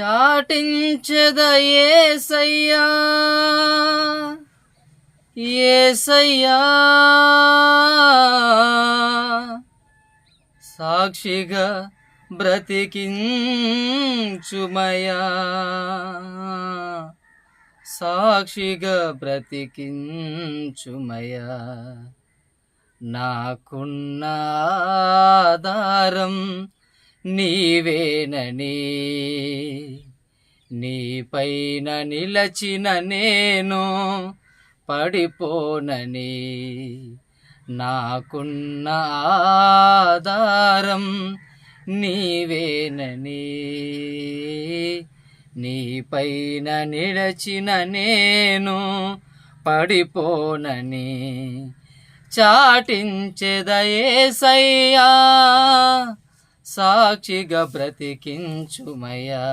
చాటించెద యేసయ్యా యేసయ్యా సాక్షిగా బ్రతికించుమయా సాక్షిగా బ్రతికించుమయా నాకున్న ఆధారం నీవేనని నీపైన నిలచిన నేను పడిపోనని నాకున్న ఆధారం నీవేనని నీపైన నిలచిన నేను పడిపోనని చాటించెద యేసయ్యా సాక్షిగా బ్రతికించుమయ్యా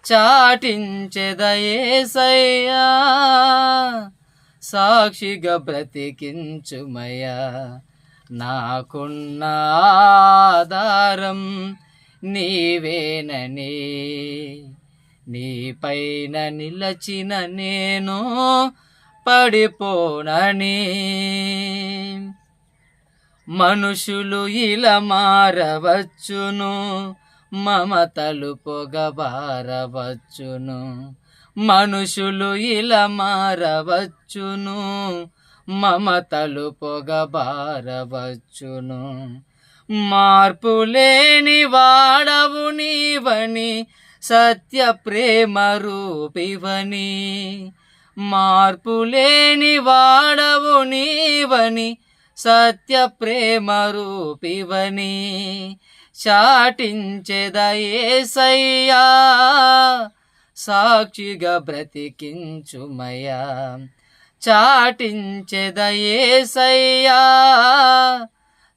చాటించెద యేసయ్యా సాక్షిగా బ్రతికించుమయ్యా నాకున్న ఆధారం నీవేనని నీపైన నిలచిన నేను పడిపోనని మనుషులు ఇలా మారవచ్చును మమతలు పొగబారవచ్చును మనుషులు ఇలా మారవచ్చును మమతలు పొగబారవచ్చును మార్పులేని వాడవు నీవని సత్య ప్రేమ రూపివని మార్పులేని వాడవు నీవని సత్య ప్రేమ రూపివని చాటించెద యేసయ్యా సాక్షిగా బ్రతికించుమయ్యా చాటించెద యేసయ్యా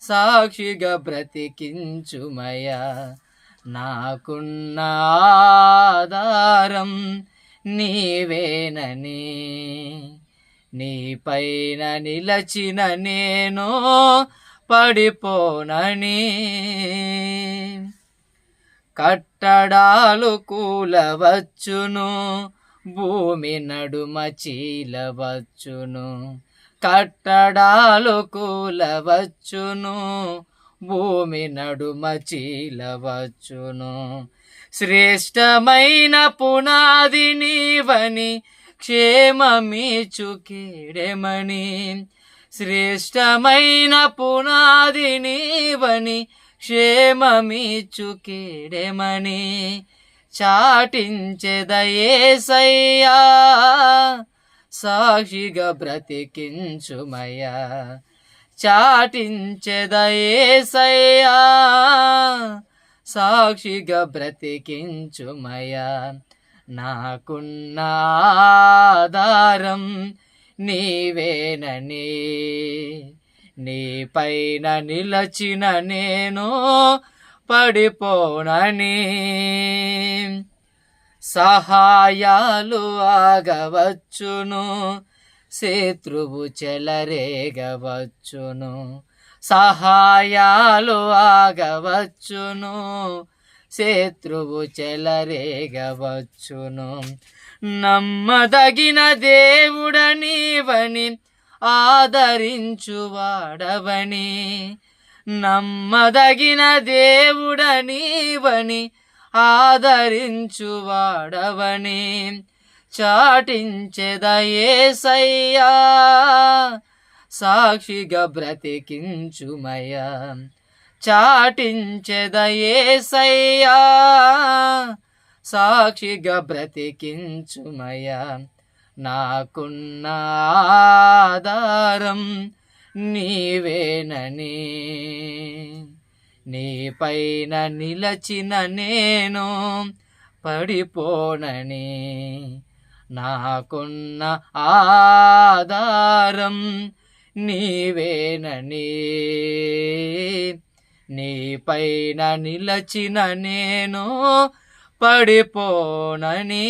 సాక్షిగా బ్రతికించుమయ్యా నాకున్న ఆధారం నీవేనని నీపైన నిలచిన నేను పడిపోనని కట్టడాలు కూలవచ్చును భూమి నడుమ చీలవచ్చును కట్టడాలు కూలవచ్చును భూమి నడుమ చీలవచ్చును శ్రేష్టమైన పునాది నీవని క్షేమమీచు కీడెమని శ్రేష్టమైన పునాది నీవని క్షేమమీచు కీడెమని చాటించెద యేసయ్యా సాక్షిగా బ్రతికించుమయ్యా చాటించెద యేసయ్యా సాక్షిగా బ్రతికించుమయ్యా నాకున్న ఆధారం నీవేనని నీపైన నిలచిన నేను పడిపోనని సహాయాలు ఆగవచ్చును శత్రువు చెలరేగవచ్చును సహాయాలు ఆగవచ్చును శత్రువు చెలరేగవచ్చును నమ్మదగిన దేవుడనీవని ఆదరించువాడవని నమ్మదగిన దేవుడనీవని ఆదరించువాడవని చాటించెద యేసయ్యా సాక్షిగా బ్రతికించుమయ్యా చాటించెద యేసయ్యా సాక్షిగా బ్రతికించుమయ్యా నాకున్న ఆధారం నీవేనని నీపైన నిలచిన నేను పడిపోనని నాకున్న ఆధారం నీవేనని నీపైన నిలచిన నేను పడిపోనని